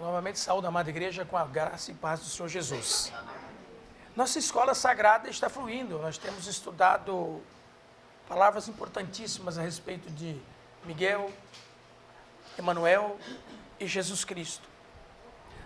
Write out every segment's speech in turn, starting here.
Novamente saúdo a amada igreja com a graça e paz do Senhor Jesus. Nossa escola sagrada está fluindo. Nós temos estudado palavras importantíssimas a respeito de Miguel, Emanuel e Jesus Cristo.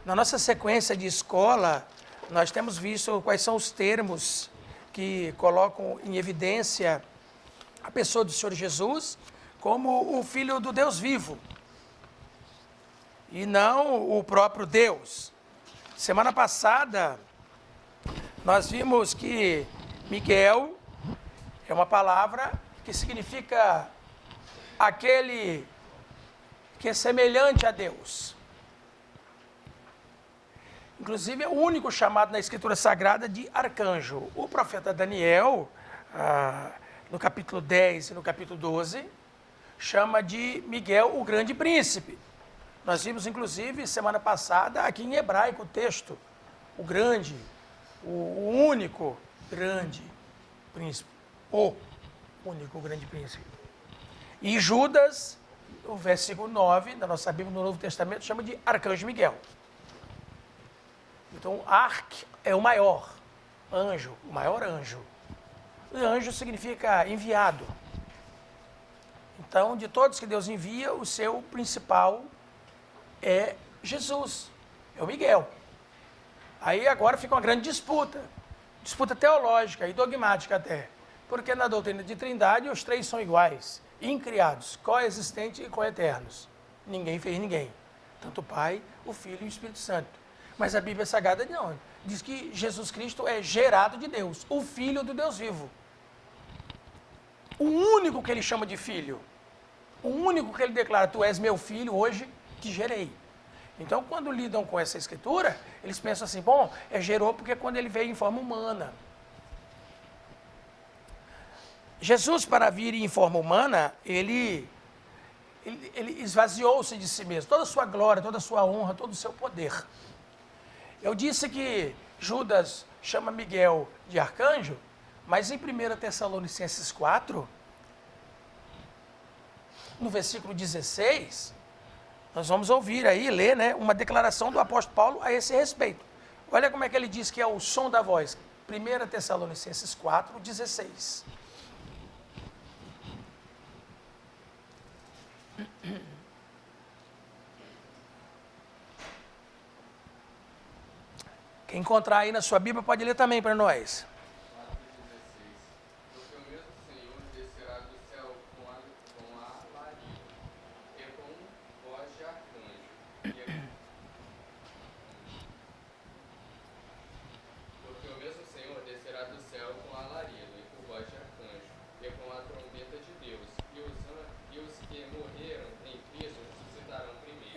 Na nossa sequência de escola, nós temos visto quais são os termos que colocam em evidência a pessoa do Senhor Jesus como o Filho do Deus vivo, e não o próprio Deus. Semana passada, nós vimos que Miguel é uma palavra que significa aquele que é semelhante a Deus. Inclusive, é o único chamado na Escritura Sagrada de arcanjo. O profeta Daniel, no capítulo 10 e no capítulo 12, chama de Miguel o grande príncipe. Nós vimos, inclusive, semana passada, aqui em hebraico, o texto, o grande, o único grande príncipe, o único grande príncipe. E Judas, o versículo 9 da nossa Bíblia no Novo Testamento, chama de arcanjo Miguel. Então, arc é o maior anjo, o maior anjo. E anjo significa enviado. Então, de todos que Deus envia, o seu principal é Jesus, é o Miguel. Aí agora fica uma grande disputa teológica e dogmática até, porque na doutrina de Trindade os três são iguais, incriados, coexistentes e coeternos. Ninguém fez ninguém, tanto o Pai, o Filho e o Espírito Santo. Mas a Bíblia Sagrada não, diz que Jesus Cristo é gerado de Deus, o Filho do Deus vivo. O único que ele chama de filho, o único que ele declara, tu és meu filho, hoje te gerei. Então, quando lidam com essa escritura, eles pensam assim, bom, gerou porque quando ele veio em forma humana. Jesus, para vir em forma humana, ele esvaziou-se de si mesmo, toda a sua glória, toda a sua honra, todo o seu poder. Eu disse que Judas chama Miguel de arcanjo, mas em 1 Tessalonicenses 4, no versículo 16, nós vamos ouvir aí, ler, né, uma declaração do apóstolo Paulo a esse respeito. Olha como é que ele diz que é o som da voz. 1 Tessalonicenses 4, 16. Quem encontrar aí na sua Bíblia pode ler também para nós.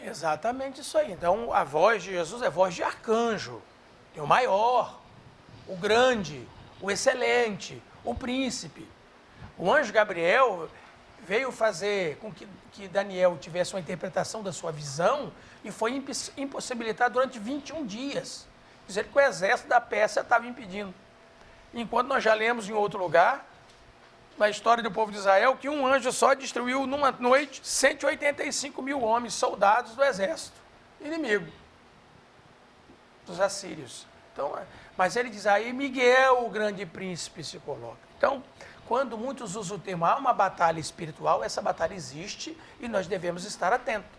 Exatamente isso aí. Então, a voz de Jesus é voz de arcanjo. Tem o maior, o grande, o excelente, o príncipe. O anjo Gabriel veio fazer com que Daniel tivesse uma interpretação da sua visão e foi impossibilitado durante 21 dias. Dizer que o exército da Pérsia estava impedindo. Enquanto nós já lemos em outro lugar, na história do povo de Israel, que um anjo só destruiu numa noite 185 mil homens, soldados do exército inimigo, dos assírios. Então, mas ele diz aí, Miguel, o grande príncipe, se coloca. Então, quando muitos usam o termo, há uma batalha espiritual, essa batalha existe e nós devemos estar atentos.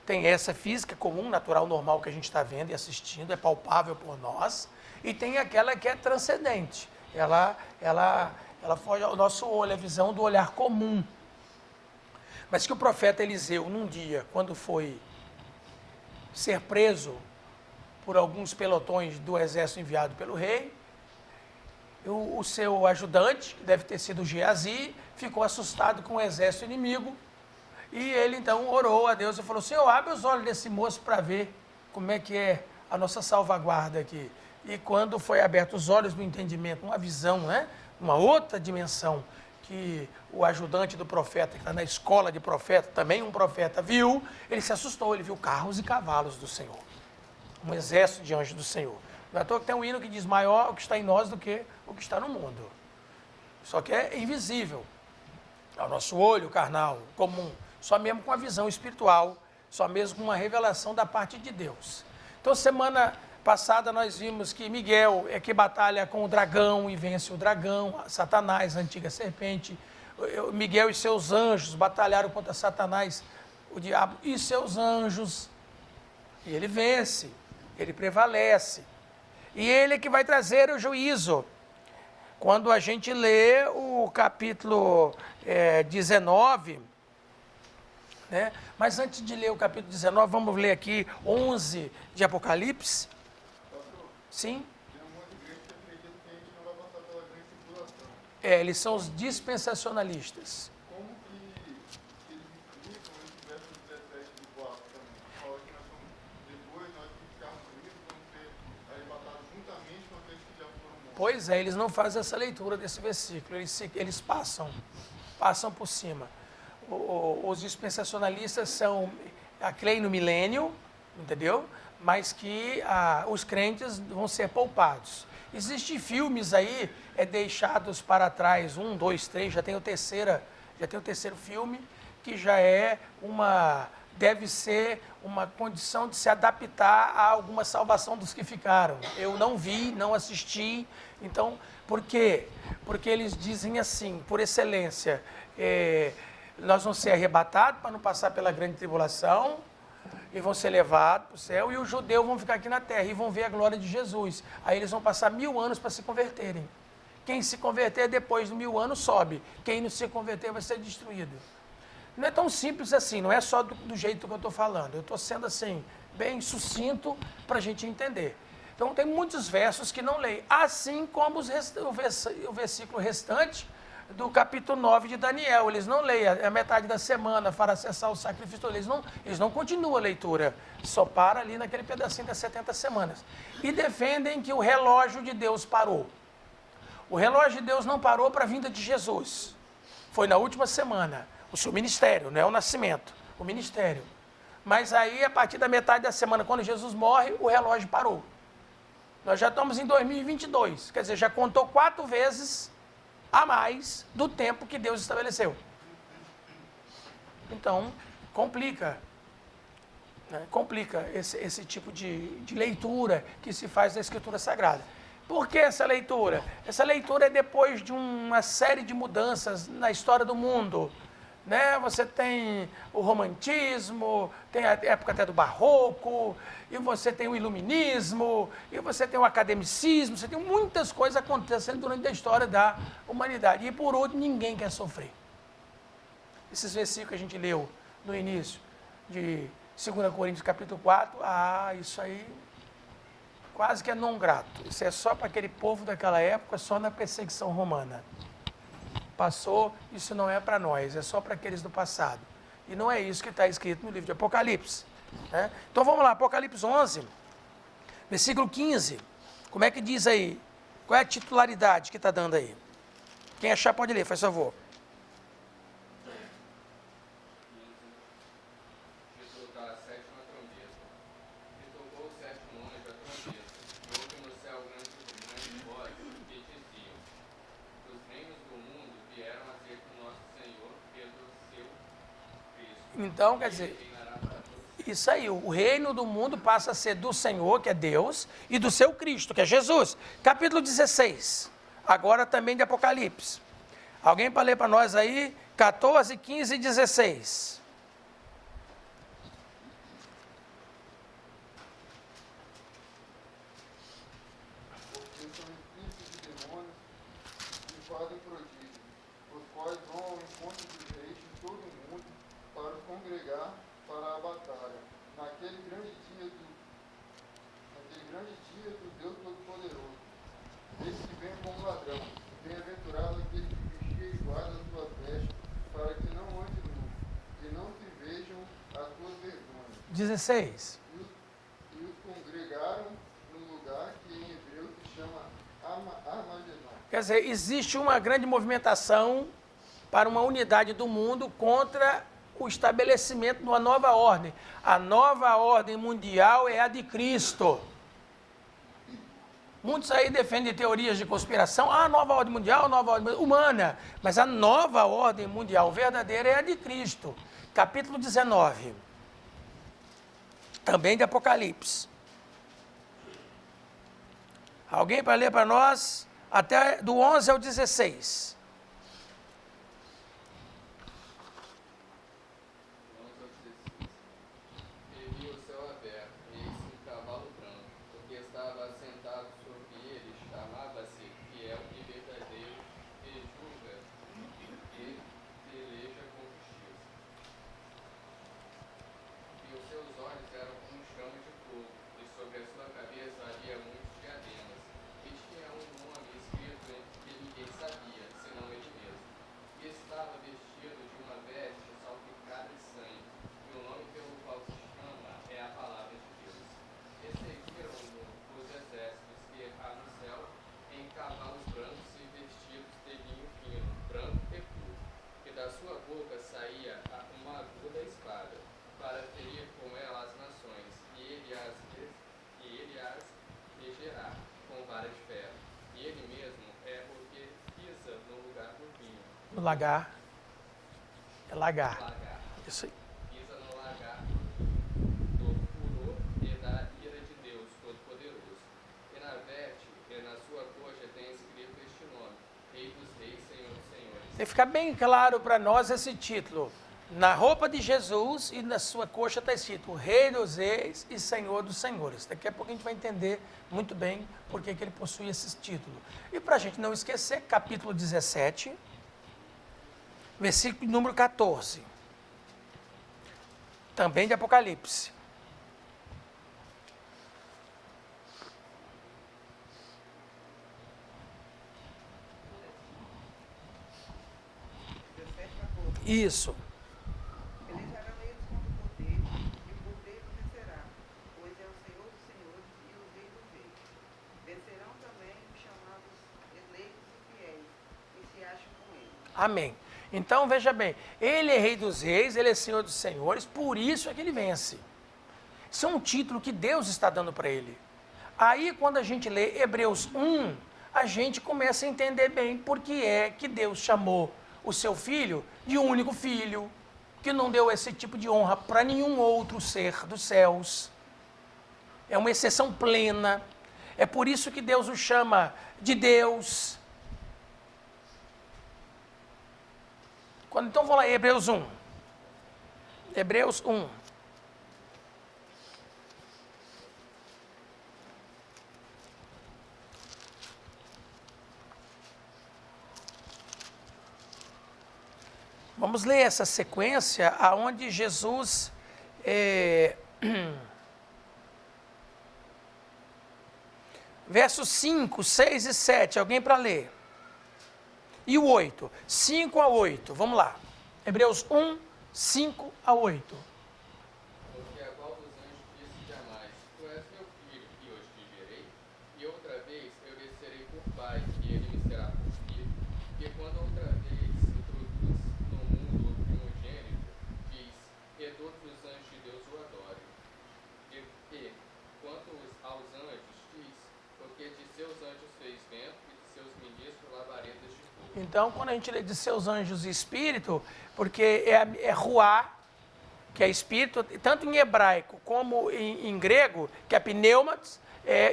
Tem essa física comum, natural, normal que a gente está vendo e assistindo, é palpável por nós, e tem aquela que é transcendente. Ela foge ao nosso olho, a visão do olhar comum. Mas que o profeta Eliseu, num dia, quando foi ser preso por alguns pelotões do exército enviado pelo rei, o seu ajudante, que deve ter sido Geazi, ficou assustado com o exército inimigo, e ele então orou a Deus e falou, Senhor, abre os olhos desse moço para ver como é que é a nossa salvaguarda aqui. E quando foi aberto os olhos do entendimento, uma visão, né? Uma outra dimensão que o ajudante do profeta, que está na escola de profeta, também um profeta, viu, ele se assustou, ele viu carros e cavalos do Senhor. Um exército de anjos do Senhor. Não é à toa que tem um hino que diz, maior o que está em nós do que o que está no mundo. Só que é invisível ao nosso olho carnal, comum, só mesmo com a visão espiritual, só mesmo com uma revelação da parte de Deus. Então, semana passada nós vimos que Miguel é que batalha com o dragão e vence o dragão, Satanás, a antiga serpente. Miguel e seus anjos batalharam contra Satanás, o diabo e seus anjos. E ele vence, ele prevalece. E ele é que vai trazer o juízo. Quando a gente lê o capítulo 19, né? Mas antes de ler o capítulo 19, vamos ler aqui 11 de Apocalipse. Sim? Tem um monte de igreja que acredita que a gente não vai passar pela grande tribulação. Eles são os dispensacionalistas. Como que eles explicam esse verso 17 do 4 também? Fala que nós somos, depois nós que ficarmos vivos, vamos ser arrebatados juntamente com aqueles que já foram mortos. Pois é, eles não fazem essa leitura desse versículo, eles passam por cima. Os dispensacionalistas são a creem no milênio, entendeu? Mas que os crentes vão ser poupados. Existem filmes aí deixados para trás, 1, 2, 3, já tem o terceiro filme, que já deve ser uma condição de se adaptar a alguma salvação dos que ficaram. Eu não vi, não assisti, então, por quê? Porque eles dizem assim, por excelência, nós vamos ser arrebatados para não passar pela grande tribulação, e vão ser levados para o céu, e os judeus vão ficar aqui na terra, e vão ver a glória de Jesus. Aí eles vão passar 1000 anos para se converterem. Quem se converter depois de 1000 anos sobe, quem não se converter vai ser destruído. Não é tão simples assim, não é só do jeito que eu estou falando, eu estou sendo assim, bem sucinto para a gente entender. Então tem muitos versos que não leem, assim como o versículo restante do capítulo 9 de Daniel. Eles não leem a metade da semana para cessar o sacrifício, eles não continuam a leitura, só para ali naquele pedacinho das 70 semanas. E defendem que o relógio de Deus parou. O relógio de Deus não parou para a vinda de Jesus, foi na última semana, o seu ministério, não é o nascimento, o ministério. Mas aí, a partir da metade da semana, quando Jesus morre, o relógio parou. Nós já estamos em 2022, quer dizer, já contou 4 vezes a mais do tempo que Deus estabeleceu. Então, complica. Né? Complica esse tipo de leitura que se faz da Escritura Sagrada. Por que essa leitura? Essa leitura é depois de uma série de mudanças na história do mundo. Né? Você tem o romantismo, tem a época até do barroco, e você tem o iluminismo, e você tem o academicismo, você tem muitas coisas acontecendo durante a história da humanidade. E por último, ninguém quer sofrer. Esses versículos que a gente leu no início de 2 Coríntios capítulo 4, isso aí quase que é não grato. Isso é só para aquele povo daquela época, só na perseguição romana. Passou, isso não é para nós, é só para aqueles do passado. E não é isso que está escrito no livro de Apocalipse. Né? Então vamos lá, Apocalipse 11, versículo 15. Como é que diz aí? Qual é a titularidade que está dando aí? Quem achar pode ler, faz favor. Então, quer dizer, isso aí, o reino do mundo passa a ser do Senhor, que é Deus, e do seu Cristo, que é Jesus. Capítulo 16, agora também de Apocalipse. Alguém para ler para nós aí, 14, 15 e 16. Porque são espíritos de demônios que fazem prodígios, os quais vão ao encontro dos reis de todo o mundo para os congregar para a batalha, naquele grande dia do Deus Todo-Poderoso. Esse que vem como ladrão, bem-aventurado aquele que vigia e guarda as tuas vestes, para que não ande nu, e não se vejam as tuas vergonhas. 16. E os congregaram no lugar que em hebreu se chama Armagedon. Quer dizer, existe uma grande movimentação para uma unidade do mundo contra o estabelecimento de uma nova ordem. A nova ordem mundial é a de Cristo. Muitos aí defendem teorias de conspiração. A nova ordem mundial, a nova ordem humana. Mas a nova ordem mundial verdadeira é a de Cristo. Capítulo 19. também de Apocalipse. Alguém para ler para nós até do 11 ao 16. No lagar. É lagar. Isso aí. Pisa no lagar do furor e da ira de Deus Todo-Poderoso. E na veste e na sua coxa tem escrito este nome: Rei dos Reis, Senhor dos Senhores. Tem que ficar bem claro para nós esse título. Na roupa de Jesus e na sua coxa está escrito Rei dos Reis e Senhor dos Senhores. Daqui a pouco a gente vai entender muito bem por que ele possui esse título. E para a gente não esquecer, capítulo 17, versículo número 14. Também de Apocalipse. Isso. Pelejarão eles contra o poder, e o poder vencerá, pois é o Senhor dos Senhores e o Rei dos Reis. Vencerão também os chamados eleitos e fiéis, que se acham com ele. Amém. Então, veja bem, ele é Rei dos Reis, ele é Senhor dos Senhores, por isso é que ele vence. Isso é um título que Deus está dando para ele. Aí, quando a gente lê Hebreus 1, a gente começa a entender bem por que é que Deus chamou o seu filho de único filho, que não deu esse tipo de honra para nenhum outro ser dos céus. É uma exceção plena. É por isso que Deus o chama de Deus. Então vamos lá, Hebreus 1. Hebreus 1. Vamos ler essa sequência aonde Jesus versos 5, 6 e 7. Alguém para ler? E o 8, 5 a 8, vamos lá. Hebreus 1, 5 a 8. Porque a qual dos anjos disse jamais: Tu és meu filho, e hoje te gerei? E outra vez eu lhe serei por pai, e ele me será por filho. E quando outra vez introduz no mundo o primogênito, diz: E todos os anjos de Deus o adorem. E quanto aos anjos, diz: Porque de seus anjos fez vento, e de seus ministros labaredas de fogo. Então, quando a gente lê de seus anjos e espírito, porque é ruá, que é espírito, tanto em hebraico como em grego, que é pneumatos,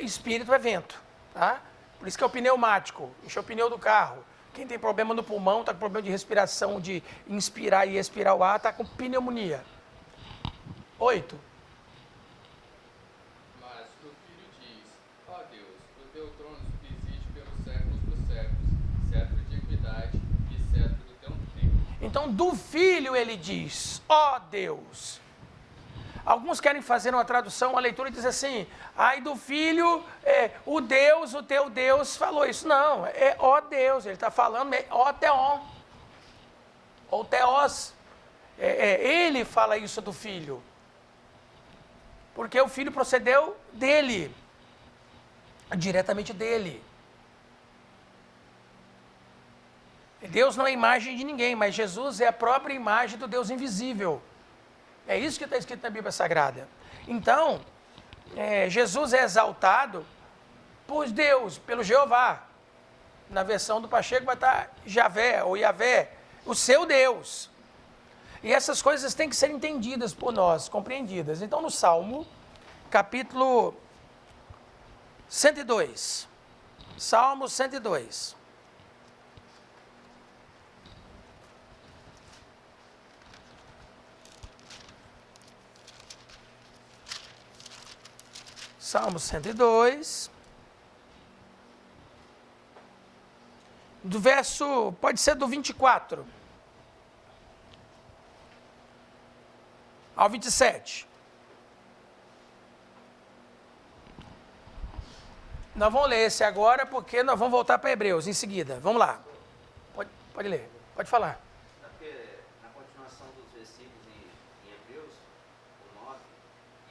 espírito é vento. Tá? Por isso que é o pneumático, encheu o pneu do carro. Quem tem problema no pulmão, está com problema de respiração, de inspirar e expirar o ar, está com pneumonia. 8. Mas o Filho diz: Ó Deus, o teu trono subsiste pelos séculos dos séculos, cetro de equidade e cetro do teu tempo. Então, do Filho ele diz, ó Deus. Alguns querem fazer uma tradução, uma leitura e dizer assim, ai do Filho, o Deus, o teu Deus falou isso. Não, é ó Deus, ele está falando, ó Theon, ou Theos. Ele fala isso do Filho. Porque o Filho procedeu dele, diretamente dele. Deus não é imagem de ninguém, mas Jesus é a própria imagem do Deus invisível. É isso que está escrito na Bíblia Sagrada. Então, Jesus é exaltado por Deus, pelo Jeová. Na versão do Pacheco vai estar Javé ou Yavé, o seu Deus. E essas coisas têm que ser entendidas por nós, compreendidas. Então, no Salmo capítulo 102. Salmo 102. Salmo 102. Do verso, pode ser do 24 ao 27. Nós vamos ler esse agora, porque nós vamos voltar para Hebreus em seguida. Vamos lá. Pode ler, pode falar. Porque na continuação dos versículos em Hebreus, o 9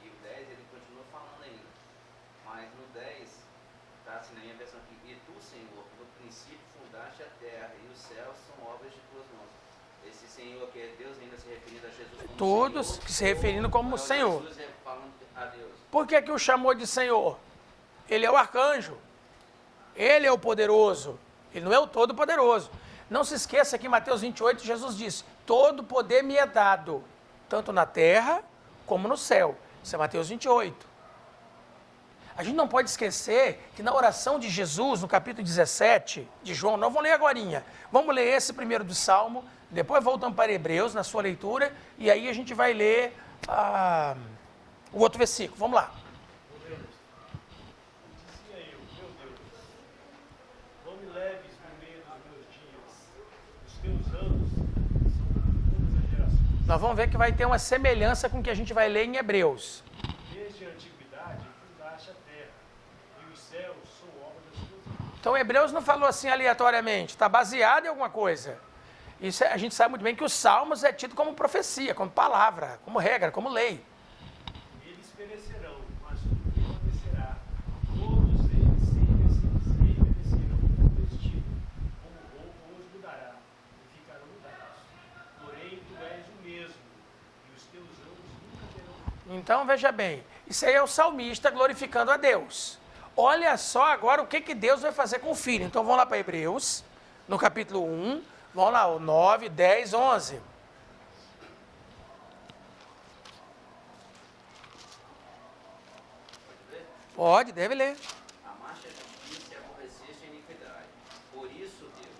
e o 10, ele continua falando ainda. Mas no 10, está assim na minha versão aqui, e tu, Senhor, no princípio fundaste a terra, e os céus são obras de tuas mãos. Esse Senhor que é Deus ainda se referindo a Jesus como Todos Senhor. se referindo como Senhor. Jesus é falando a Deus. Por que que o chamou de Senhor? Ele é o arcanjo. Ele é o poderoso. Ele não é o todo-poderoso. Não se esqueça que em Mateus 28, Jesus disse, todo poder me é dado, tanto na terra como no céu. Isso é Mateus 28. A gente não pode esquecer que na oração de Jesus, no capítulo 17 de João, nós vamos ler agorinha. Vamos ler esse primeiro do Salmo, depois voltamos para Hebreus, na sua leitura, e aí a gente vai ler o outro versículo. Vamos lá. Dizia eu, meu Deus, não me leves no meio dos meus dias, os teus anos são todas as gerações. Nós vamos ver que vai ter uma semelhança com o que a gente vai ler em Hebreus. Desde a antiguidade fundaste a terra, e os céus são obras das tuas mãos. Então Hebreus não falou assim aleatoriamente, está baseado em alguma coisa. Isso a gente sabe muito bem que os salmos é tido como profecia, como palavra, como regra, como lei. Eles perecerão, mas tu permanecerá. Todos eles se envelhecerão como vestido, como roupa os mudará, e ficarão mudados. Porém, tu és o mesmo, e os teus anos nunca terão fim. Então veja bem, isso aí é o salmista glorificando a Deus. Olha só agora o que Deus vai fazer com o filho. Então vamos lá para Hebreus, no capítulo 1, vamos lá, o 9, 10, 11. Pode, deve ler. Amaste a justiça e aborreceste a iniquidade. Por isso, Deus,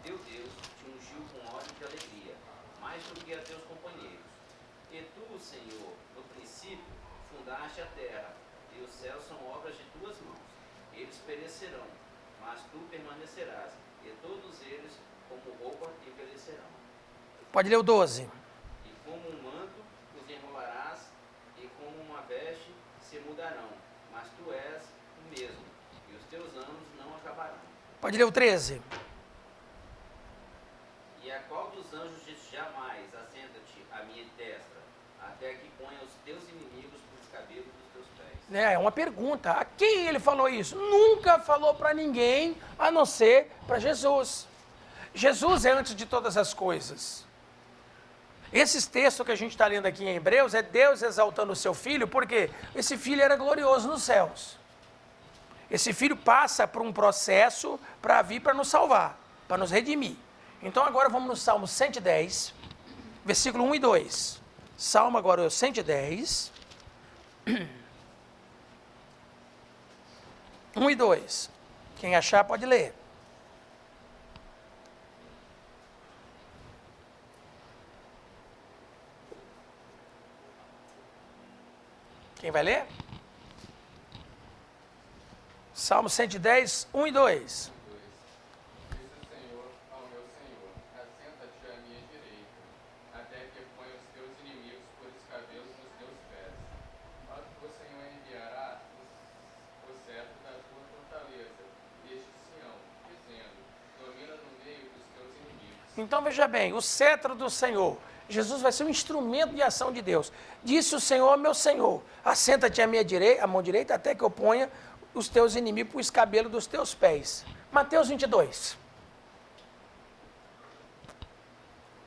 teu Deus, te ungiu com óleo de alegria, mais do que a teus companheiros. E tu, Senhor, no princípio, fundaste a terra, e os céus são obras de tuas mãos. Eles perecerão, mas tu permanecerás, e todos eles, como roupa, envelhecerão. Pode ler o 12. E como um manto os enrolarás, e como uma veste se mudarão. Mas tu és o mesmo, e os teus anos não acabarão. Pode ler o 13. E a qual dos anjos disse jamais, assenta-te à minha destra, até que ponha os teus inimigos por escabelos dos teus pés. É uma pergunta. A quem ele falou isso? Nunca falou para ninguém, a não ser para Jesus. Jesus é antes de todas as coisas. Esses textos que a gente está lendo aqui em Hebreus é Deus exaltando o seu filho, porque esse filho era glorioso nos céus. Esse filho passa por um processo para vir para nos salvar, para nos redimir. Então agora vamos no Salmo 110, versículo 1 e 2. Salmo agora é o 110. 1 e 2. Quem achar pode ler. Quem vai ler? Salmo 110, 1 e 2. Diz o Senhor ao meu Senhor, assenta-te à minha direita, até que ponha os teus inimigos por escabelos dos teus pés. O Senhor enviará o cetro da tua fortaleza, este Sião, dizendo, domina no meio dos teus inimigos. Então veja bem, o cetro do Senhor. Jesus vai ser um instrumento de ação de Deus. Disse o Senhor, meu Senhor, assenta-te à minha direita, à mão direita, até que eu ponha os teus inimigos por escabelo dos teus pés. Mateus 22.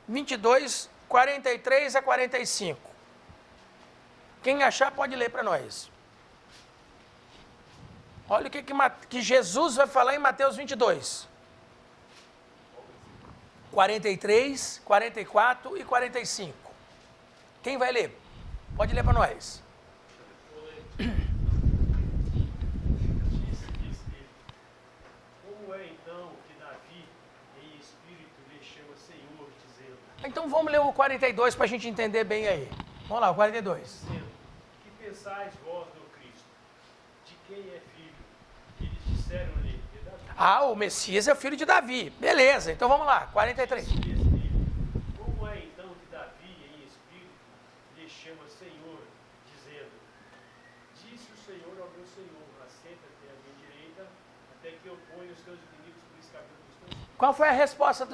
22, 43 a 45. Quem achar pode ler para nós. Olha o que Jesus vai falar em Mateus 22. 43, 44 e 45. Quem vai ler? Pode ler para nós. Então vamos ler o 42 para a gente entender bem aí. Vamos lá, o 42. Dizendo, que pensais vós no Cristo? De quem é filho? Eles disseram-lhe, de Davi. Ah, o Messias é o filho de Davi. Beleza, então vamos lá, 43. Disse-lhes ele, como é então que Davi, em espírito, lhe chama Senhor, dizendo, disse o Senhor ao meu Senhor, assenta-te à minha direita, até que eu ponha os teus inimigos por escabelo dos teus pés. Qual foi a resposta do